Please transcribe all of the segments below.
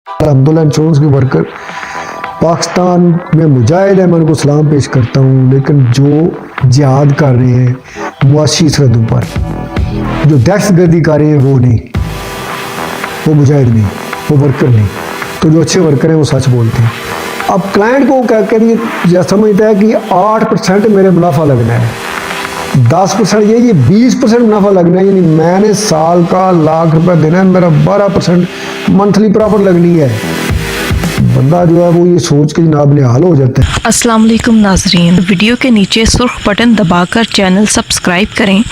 Abdullah insurance के worker Pakistan में मुजाहिद है, मैं उनको सलाम पेश करता हूँ, लेकिन जो जिहाद कर रहे हैं मुआशी सरहदों पर, जो दहशतगर्दी कर रहे हैं, वो नहीं, वो मुजाहिद नहीं, वो वर्कर नहीं। तो जो अच्छे वर्कर हैं वो सच बोलते हैं। अब क्लाइंट को क्या करिए, समझता है कि 8% मेरे मुनाफा लगना है, 10% ये 20% मुनाफा लगना है, यानी मैंने साल का ₹1,00,000 देना है, मेरा 12% मंथली प्रॉफिट लगनी है। बंदा जो है वो ये सोच के जनाब निहाल हो जाता है। अस्सलाम वालेकुम नाजरीन, वीडियो के नीचे सुर्ख बटन दबाकर चैनल सब्सक्राइब करें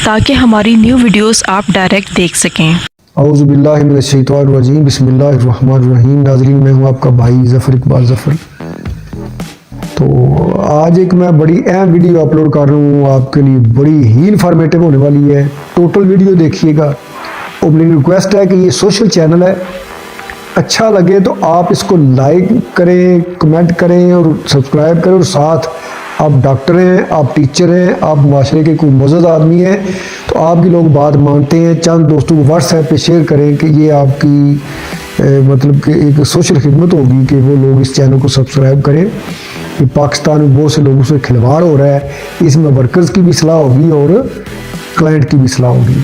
ताकि हमारी न्यू वीडियोस आप डायरेक्ट देख सकें। औज़ु बिल्लाहि मिनश शैतानिर रजीम, बिस्मिल्लाहिर रहमानिर रहीम। नाज़रीन, मैं हूँ आपका भाई ज़फ़र इकबाल ज़फ़र। तो आज एक मैं बड़ी अहम वीडियो अपलोड कर रहा हूँ आपके लिए, बड़ी ही इन्फॉर्मेटिव होने वाली है। टोटल वीडियो देखिएगा और मेरी रिक्वेस्ट है कि ये सोशल चैनल है, अच्छा लगे तो आप इसको लाइक करें, कमेंट करें और सब्सक्राइब करें। और साथ आप डॉक्टर हैं, आप टीचर हैं, आप माशरे के कोई मुअज़्ज़ज़ आदमी हैं, तो आपकी लोग बात मानते हैं, चंद दोस्तों को व्हाट्सएप पे शेयर करें कि ये आपकी मतलब कि एक सोशल खिदमत होगी कि वो लोग इस चैनल को सब्सक्राइब करें। कि पाकिस्तान में बहुत से लोगों से खिलवाड़ हो रहा है, इसमें वर्कर्स की भी सलाह होगी और क्लाइंट की भी सलाह होगी।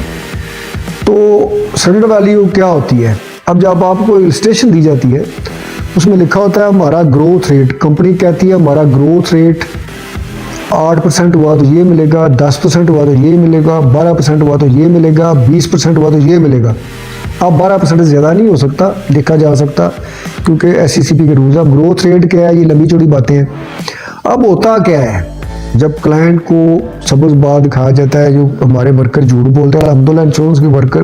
तो सरेंडर वैल्यू क्या होती है? अब जब आपको इलस्ट्रेशन दी जाती है उसमें लिखा होता है हमारा ग्रोथ रेट, कंपनी कहती है हमारा ग्रोथ रेट 8% हुआ तो ये मिलेगा, 10% हुआ तो ये मिलेगा, 12% हुआ तो ये मिलेगा, 20% हुआ तो ये मिलेगा। अब 12% से ज़्यादा नहीं हो सकता, लिखा जा सकता, क्योंकि SECP के रूल्स। अब ग्रोथ रेट क्या है, ये लंबी चौड़ी बातें हैं। अब होता क्या है, जब क्लाइंट को सबूत बात दिखाया जाता है, जो हमारे वर्कर झूठ बोलते हैं, अब्दुल्ला इंश्योरेंस के वर्कर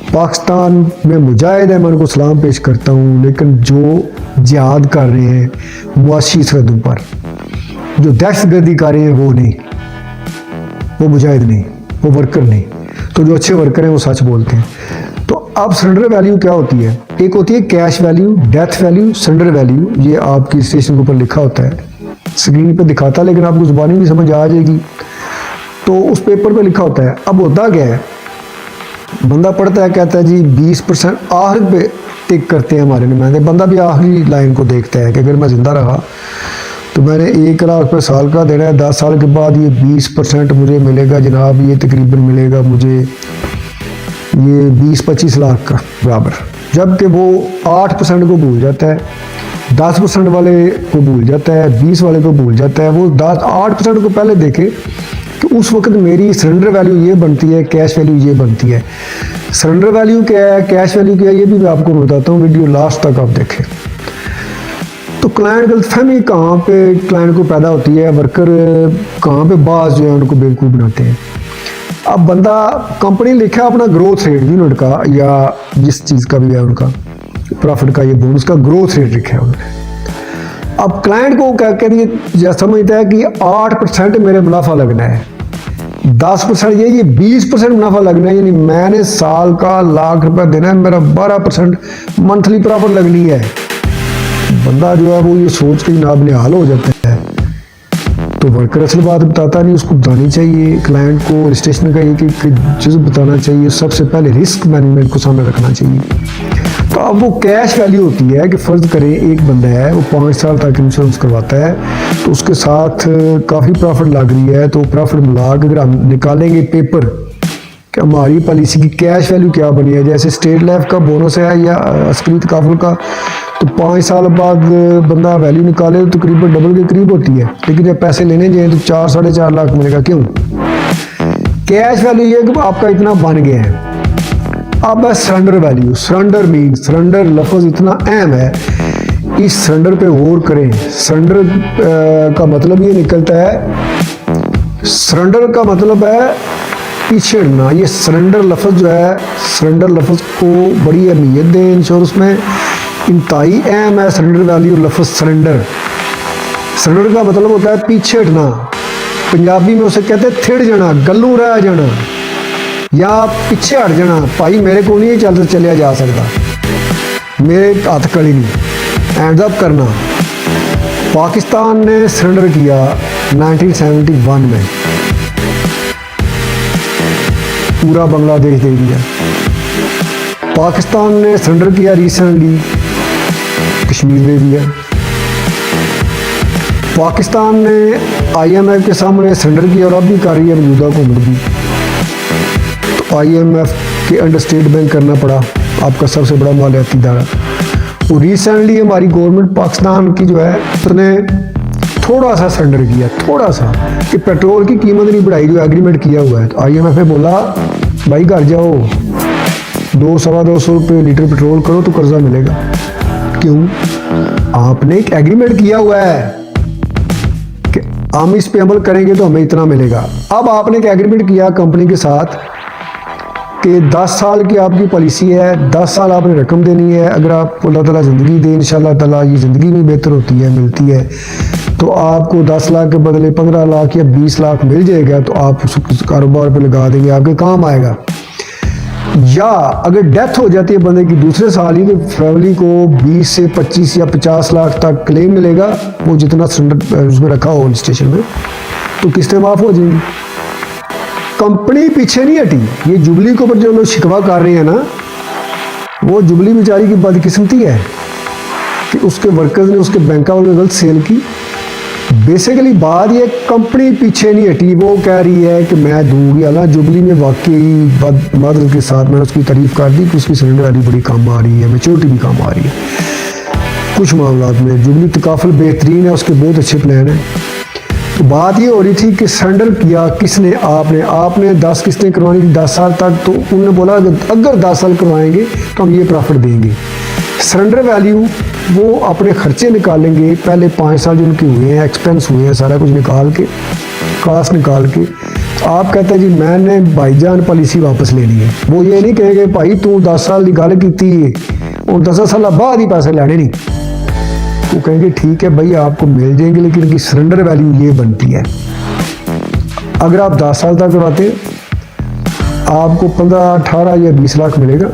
पाकिस्तान में मुजाहिद है, मैं उनको सलाम पेश करता हूँ, लेकिन जो जिहाद कर रहे हैं मुआशी सरहदों पर, जो दहशतगर्दी कर रहे हैं, वो नहीं, वो मुजाहिद नहीं, वो वर्कर नहीं। तो जो अच्छे वर्कर हैं वो सच बोलते हैं। तो अब सरेंडर वैल्यू क्या होती है? एक होती है cash value, death value, surrender value. ये आपकी स्टेशन के ऊपर लिखा होता है, स्क्रीन पे दिखाता है, लेकिन आपको जुबानी भी समझ आ जाएगी। तो उस पेपर पे लिखा होता है। अब होता क्या है, बंदा पढ़ता है, कहता है जी 20% आखिर पे टिक करते हैं हमारे नुमाइंदे। बंदा भी आखिरी लाइन को देखता है कि अगर मैं ज़िंदा रहा तो मैंने ₹1,00,000 साल का देना है, 10 साल के बाद ये 20% मुझे मिलेगा जनाब, ये तकरीबन मिलेगा मुझे ये 20-25 लाख का बराबर। जबकि वो 8% को भूल जाता है, 10% वाले को भूल जाता है, 20 वाले को भूल जाता है। वो 8% को पहले देखे कि उस वक्त मेरी सरेंडर वैल्यू ये बनती है, कैश वैल्यू ये बनती है। सरेंडर वैल्यू क्या है, कैश वैल्यू क्या है, ये भी मैं आपको बताता हूँ, वीडियो लास्ट तक आप देखें। तो क्लाइंट गलतफहमी कहाँ पे क्लाइंट को पैदा होती है, वर्कर कहाँ पे बाज जो है उनको बेवकूफ़ बनाते हैं। अब बंदा, कंपनी लिखा है अपना ग्रोथ रेट यूनिट का या जिस चीज़ का भी है उनका प्रॉफिट का, ये बोनस का ग्रोथ रेट लिखा है उन्होंने। अब क्लाइंट को क्या करिए, समझता है कि 8% मेरे मुनाफा लगना है, 10% ये 20% मुनाफा लगना है, यानी मैंने साल का ₹1,00,000 देना है, मेरा 12% मंथली प्रॉफिट लगनी है। बंदा जो है वो ये सोच के जनाब निहाल हो जाता है। तो वर्कर असल बात बताता नहीं, उसको बतानी चाहिए। क्लाइंट को रजिस्ट्रेशन का एक चीज़ बताना चाहिए, सबसे पहले रिस्क मैनेजमेंट को सामने रखना चाहिए। तो अब वो कैश वैल्यू होती है कि फ़र्ज़ करें एक बंदा है, वो 5 साल तक इंश्योरेंस करवाता है, तो उसके साथ काफ़ी प्रॉफिट लग रही है। तो प्रॉफिट मिला के अगर हम निकालेंगे पेपर कि हमारी पॉलिसी की कैश वैल्यू क्या बनी है, जैसे स्टेट लाइफ का बोनस है या अस्करी तकाफुल का, तो 5 साल बाद बंदा वैल्यू निकाले तो तकरीबन डबल के करीब होती है। लेकिन जब पैसे लेने जाए तो 4-4.5 लाख मिलेगा। क्यों? कैश वैल्यू ये कि आपका इतना बन गया है। अब है surrender value. Surrender mean, surrender लफ्ज़ इतना अहम है, इस सरेंडर पे गौर करें। सरेंडर का मतलब ये निकलता है, सरेंडर का मतलब है पीछे हटना। ये सरेंडर लफ्ज़ जो है, सरेंडर लफ्ज़ को बड़ी अहमियत दें इंश्योरेंस में, इंतहाई अहम है सरेंडर वैल्यू लफ्ज़। सरेंडर, सरेंडर का मतलब होता है पीछे हटना। पंजाबी में उसे कहते हैं थिड़ जाना, गल्लू रह जाना या पीछे हट जाना। भाई मेरे को नहीं चलिया जा सकता, मेरे हाथ कड़ी नहीं, हैंड्स अप करना। पाकिस्तान ने सरेंडर किया 1971 में, पूरा बांग्लादेश दे दिया। पाकिस्तान ने सरेंडर किया रिसेंटली कश्मीर दे दिया। पाकिस्तान ने IMF के सामने सरेंडर किया और अब भी कर रही है मौजूदा हुकूमत भी। तो IMF के अंडर स्टेट बैंक करना पड़ा, आपका सबसे बड़ा मालियाती इदारा। और रिसेंटली हमारी गवर्नमेंट पाकिस्तान की जो है उसने थोड़ा सा सरेंडर किया, थोड़ा सा, कि पेट्रोल की कीमत नहीं बढ़ाई जो एग्रीमेंट किया हुआ है। तो IMF ने बोला भाई घर जाओ, 200-250 रुपये लीटर पेट्रोल करो तो कर्जा मिलेगा। क्यों? आपने एक एग्रीमेंट किया हुआ है कि हम इस पे अमल करेंगे तो हमें इतना मिलेगा। अब आपने एक एग्रीमेंट किया कंपनी के साथ कि 10 साल की आपकी पॉलिसी है, 10 साल आपने रकम देनी है। अगर आपको अल्लाह ताला ज़िंदगी दे, इंशाल्लाह ताला ये ज़िंदगी में बेहतर होती है, मिलती है, तो आपको 10 लाख के बदले 15 लाख या 20 लाख मिल जाएगा, तो आप उस कारोबार पे लगा देंगे, आपके काम आएगा। या अगर डेथ हो जाती है बंदे की दूसरे साल ही, तो फैमिली को 20 से 25 या 50 लाख तक क्लेम मिलेगा, वो जितना सरेंडर उसमें रखा हो स्टेशन में, तो किस्तें माफ़ हो जाएंगी। कंपनी पीछे नहीं हटी। ये जुबली के ऊपर जो लोग शिकवा कर रहे हैं ना, वो जुबली बेचारी की बदकिस्मती है कि उसके वर्कर्स ने उसके बैंक वालों ने गलत सेल की। बेसिकली बात ये, कंपनी पीछे नहीं हटी, वो कह रही है कि मैं दूंगी। हालांकि जुबली में वाकई बदमादल के साथ मैंने उसकी तारीफ कर दी कि उसकी सरेंडर वाली बड़ी काम आ रही है, मैच्योरिटी भी काम आ रही है कुछ मामला में। जुबली तकाफल बेहतरीन है, उसके बहुत अच्छे प्लान हैं। तो बात ये हो रही थी कि सरेंडर किया किसने? आपने 10 किस्तें करवानी थी 10 साल तक, तो उन्होंने बोला अगर 10 साल करवाएंगे तो हम ये प्रॉफिट देंगे। सरेंडर वैल्यू वो अपने खर्चे निकालेंगे, पहले 5 साल जो उनके हुए हैं, एक्सपेंस हुए हैं, सारा कुछ निकाल के, कास्ट निकाल के। आप कहते हैं जी मैंने भाईजान पॉलिसी वापस लेनी है। वो ये नहीं कहेंगे भाई तू 10 साल की गल की और 10 साल बाद ही पैसे लेने नहीं। वो कहेंगे ठीक है भाई आपको मिल जाएंगे, लेकिन इनकी सरेंडर वैल्यू ये बनती है। अगर आप 10 साल तक करवाते आपको 15, 18 या 20 लाख मिलेगा।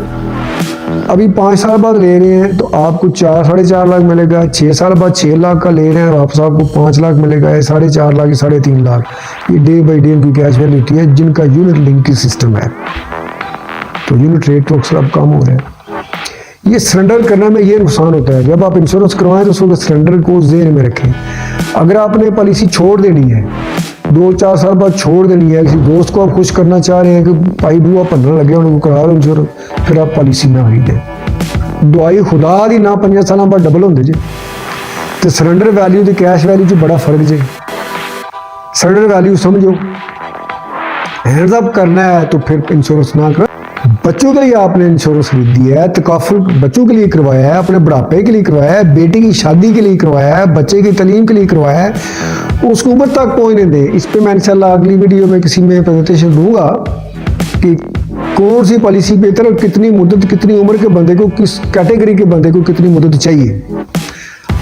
अभी 5 साल बाद ले रहे हैं तो आपको 4-4.5 लाख मिलेगा। 6 साल बाद 6 लाख का ले रहे हैं, वापस आपको 5 लाख मिलेगा। 4.5 लाख, 3.5 लाख, ये डे बाई डे उनकी कैश वैल्यू होती है, जिनका यूनिट लिंक की सिस्टम है। तो यूनिट रेट तो अक्सर अब कम हो रहा है। ये सरेंडर करने में ये नुकसान होता है। जब आप इंश्योरेंस करवाएं तो उसको सरेंडर को ज़हन में रखें। अगर आपने पॉलिसी छोड़ देनी है, 2-4 साल बाद छोड़ देनी है, किसी दोस्त को आप खुश करना चाह रहे हैं कि भाई बुआ पन्ना लगे उनको करा लो इंश्योरेंस, फिर आप पॉलिसी ना खरीदें। दुआई खुदा दी ना 5 साल बाद डबल होंगे जी। तो सरेंडर वैल्यू तो कैश वैल्यू च बड़ा फर्क जी। सरेंडर वैल्यू समझो, हैंड्स अप करना है तो फिर इंश्योरेंस ना करो। बच्चों के लिए आपने इंश्योरेंस खरीदी है, तकाफुल बच्चों के लिए करवाया है, अपने बुढ़ापे के लिए करवाया है, बेटी की शादी के लिए करवाया है, बच्चे की तालीम के लिए करवाया है, उसको उम्र तक पहुंचने दें। इस पे मैं इंशाल्लाह अगली वीडियो में किसी में प्रेजेंटेशन दूंगा कि कौन सी पॉलिसी बेहतर और कितनी मुद्दत, कितनी उम्र के बंदे को, किस कैटेगरी के बंदे को कितनी मुद्दत चाहिए।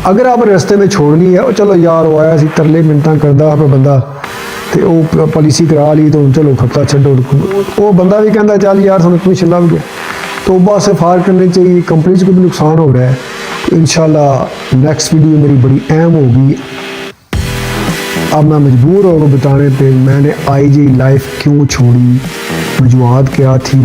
अगर आप रास्ते में छोड़नी है, चलो यार वो आया सी तरले मिनटा करदा पे बंदा तो वो पॉलिसी करा ली तो चलो खर्चा छो, वो बंदा भी कहता चल यार सानू कमीशन लग गया। तो बस फार करने चाहिए, कंपनीज को भी नुकसान हो रहा है। तो इंशाल्लाह नेक्स्ट वीडियो मेरी बड़ी अहम होगी। अब मैं मजबूर हो बताने पे मैंने IG लाइफ क्यों छोड़ी, वजूहत क्या थी।